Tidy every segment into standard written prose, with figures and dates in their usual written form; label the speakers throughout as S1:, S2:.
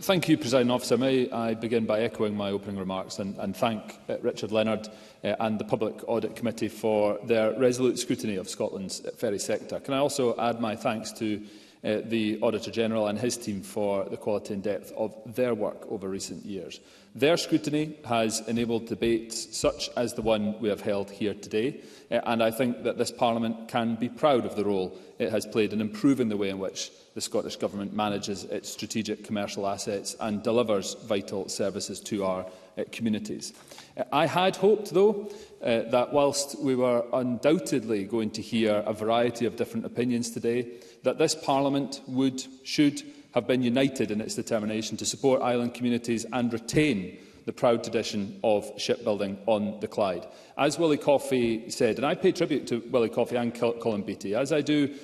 S1: Thank you, Presiding Officer. May I begin by echoing my opening remarks and thank Richard Leonard and the Public Audit Committee for their resolute scrutiny of Scotland's ferry sector. Can I also add my thanks to the Auditor-General and his team for the quality and depth of their work over recent years. Their scrutiny has enabled debates such as the one we have held here today, and I think that this Parliament can be proud of the role it has played in improving the way in which the Scottish Government manages its strategic commercial assets and delivers vital services to our communities. I had hoped, though, that whilst we were undoubtedly going to hear a variety of different opinions today, that this Parliament should have been united in its determination to support island communities and retain the proud tradition of shipbuilding on the Clyde. As Willie Coffey said, and I pay tribute to Willie Coffey and Colin Beattie, as I do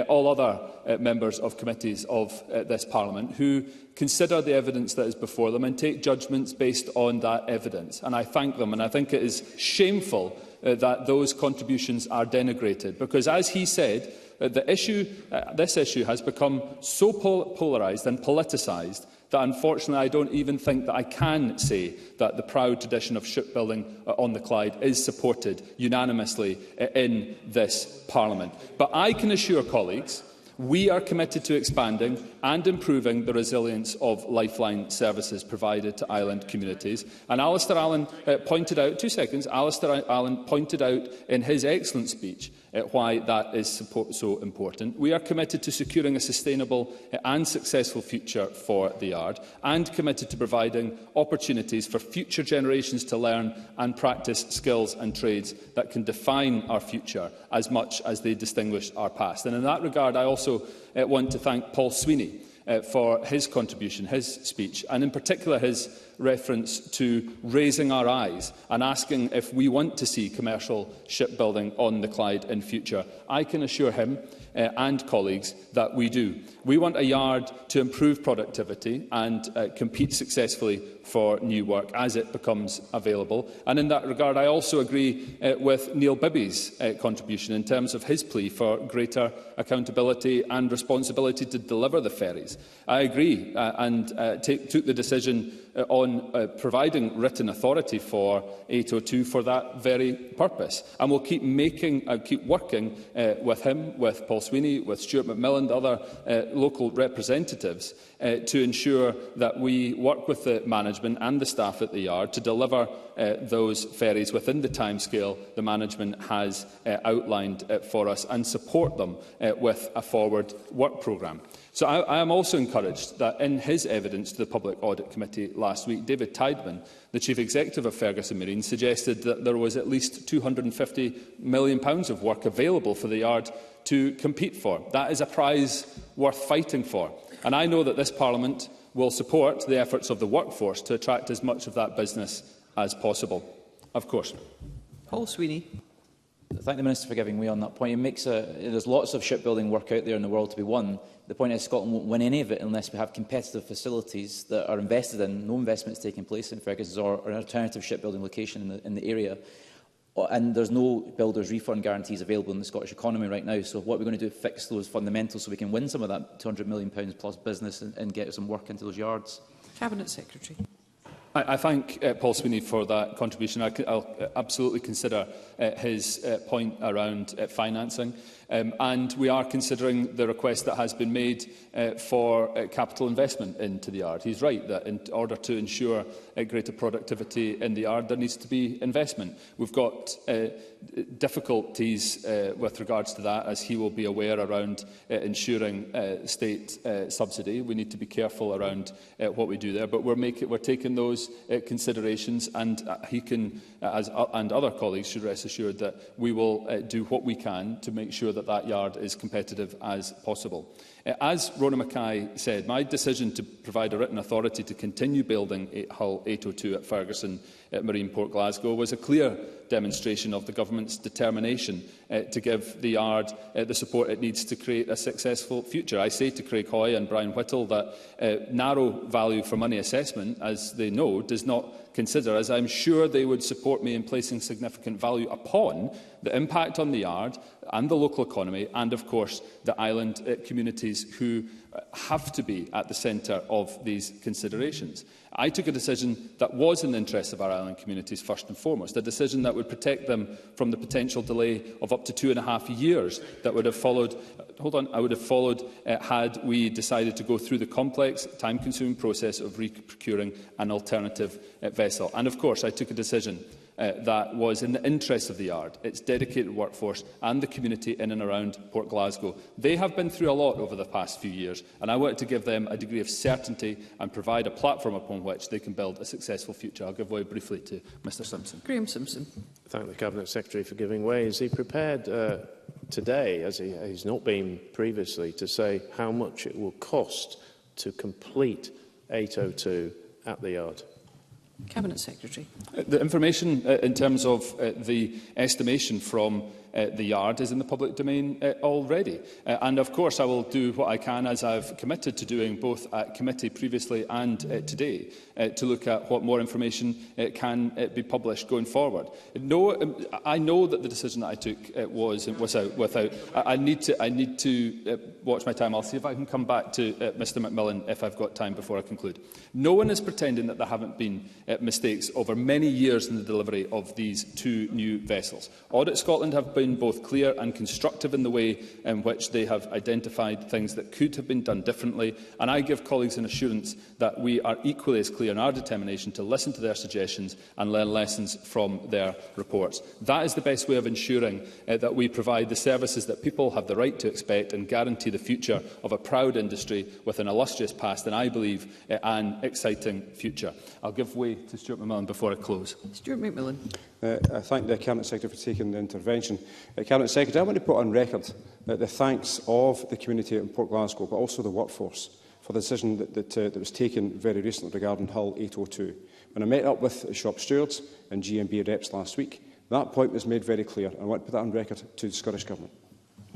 S1: all other members of committees of this Parliament, who consider the evidence that is before them and take judgments based on that evidence. And I thank them, and I think it is shameful that those contributions are denigrated, because, as he said, this issue has become so polarised and politicised that unfortunately I don't even think that I can say that the proud tradition of shipbuilding on the Clyde is supported unanimously in this Parliament. But I can assure colleagues we are committed to expanding and improving the resilience of lifeline services provided to island communities. And Alistair Allen pointed out, Alistair Allen pointed out in his excellent speech why that is so important. We are committed to securing a sustainable and successful future for the Yard, and committed to providing opportunities for future generations to learn and practice skills and trades that can define our future as much as they distinguish our past. And in that regard, I also want to thank Paul Sweeney for his contribution, his speech, and in particular his reference to raising our eyes and asking if we want to see commercial shipbuilding on the Clyde in future. I can assure him and colleagues that we do. We want a yard to improve productivity and compete successfully for new work as it becomes available. And in that regard, I also agree with Neil Bibby's contribution in terms of his plea for greater accountability and responsibility to deliver the ferries. I agree and took the decision on providing written authority for 802 for that very purpose. And we'll keep working with him, with Paul Sweeney, with Stuart McMillan, other local representatives, to ensure that we work with the management and the staff at the Yard to deliver those ferries within the timescale the management has outlined for us, and support them with a forward work programme. So I am also encouraged that in his evidence to the Public Audit Committee last week, David Tideman, the Chief Executive of Ferguson Marine, suggested that there was at least £250 million of work available for the Yard to compete for. That is a prize worth fighting for. And I know that this Parliament will support the efforts of the workforce to attract as much of that business as possible. Of course.
S2: Paul Sweeney.
S3: Thank the Minister for giving way on that point. There's lots of shipbuilding work out there in the world to be won. The point is Scotland won't win any of it unless we have competitive facilities that are invested in, no investments taking place in Ferguson or an alternative shipbuilding location in the area. And there's no builders' refund guarantees available in the Scottish economy right now. So what are we going to do to fix those fundamentals so we can win some of that £200 million plus business and get some work into those yards?
S2: Cabinet Secretary.
S1: I thank Paul Sweeney for that contribution. I'll absolutely consider his point around financing. And we are considering the request that has been made for capital investment into the Yard. He's right that in order to ensure greater productivity in the Yard, there needs to be investment. We've got difficulties with regards to that, as he will be aware, around ensuring state subsidy. We need to be careful around what we do there, but we're taking those considerations, and he can, and other colleagues should rest assured that we will do what we can to make sure that that yard is competitive as possible. As Rona Mackay said, my decision to provide a written authority to continue building Hull 802 at Ferguson at Marine Port Glasgow was a clear demonstration of the Government's determination to give the Yard the support it needs to create a successful future. I say to Craig Hoy and Brian Whittle that narrow value for money assessment, as they know, does not consider, as I'm sure they would support me in placing significant value upon the impact on the Yard and the local economy, and of course the island communities who have to be at the centre of these considerations. I took a decision that was in the interests of our island communities first and foremost, a decision that would protect them from the potential delay of up to 2.5 years that would have followed. Had we decided to go through the complex, time-consuming process of procuring an alternative vessel. And of course, I took a decision that was in the interest of the Yard, its dedicated workforce and the community in and around Port Glasgow. They have been through a lot over the past few years, and I wanted to give them a degree of certainty and provide a platform upon which they can build a successful future. I'll give way briefly to Mr Simpson.
S2: Graham Simpson.
S4: Thank the Cabinet Secretary for giving way. Is he prepared today, as he's not been previously, to say how much it will cost to complete 802 at the Yard?
S2: Cabinet Secretary.
S1: The information in terms of the estimation from the Yard is in the public domain already. And of course I will do what I can, as I've committed to doing both at committee previously and today, to look at what more information can be published going forward. No, I know that the decision that I took was without. I need to watch my time. I'll see if I can come back to Mr McMillan if I've got time before I conclude. No one is pretending that there haven't been mistakes over many years in the delivery of these 2 new vessels. Audit Scotland have been both clear and constructive in the way in which they have identified things that could have been done differently, and I give colleagues an assurance that we are equally as clear in our determination to listen to their suggestions and learn lessons from their reports. That is the best way of ensuring that we provide the services that people have the right to expect and guarantee the future of a proud industry with an illustrious past and, I believe, an exciting future. I'll give way to Stuart McMillan before I close.
S2: Stuart McMillan.
S5: I thank the Cabinet Secretary for taking the intervention. Cabinet Secretary, I want to put on record the thanks of the community in Port Glasgow, but also the workforce, for the decision that was taken very recently regarding Hull 802. When I met up with shop stewards and GMB reps last week, that point was made very clear. I want to put that on record to the Scottish Government.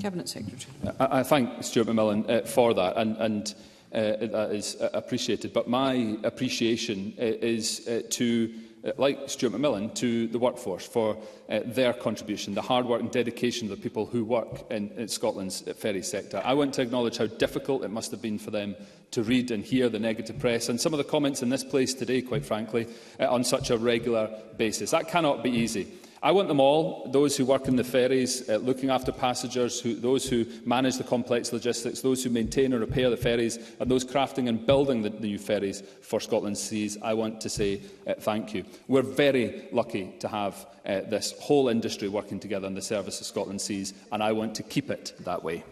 S5: Cabinet
S2: Secretary.
S1: I thank Stuart McMillan for that, and that is appreciated. But my appreciation is to, like Stuart McMillan, to the workforce for their contribution, the hard work and dedication of the people who work in Scotland's ferry sector. I want to acknowledge how difficult it must have been for them to read and hear the negative press and some of the comments in this place today, quite frankly, on such a regular basis. That cannot be easy. I want them all, those who work in the ferries, looking after passengers, those who manage the complex logistics, those who maintain and repair the ferries, and those crafting and building the new ferries for Scotland's seas, I want to say thank you. We're very lucky to have this whole industry working together in the service of Scotland's seas, and I want to keep it that way.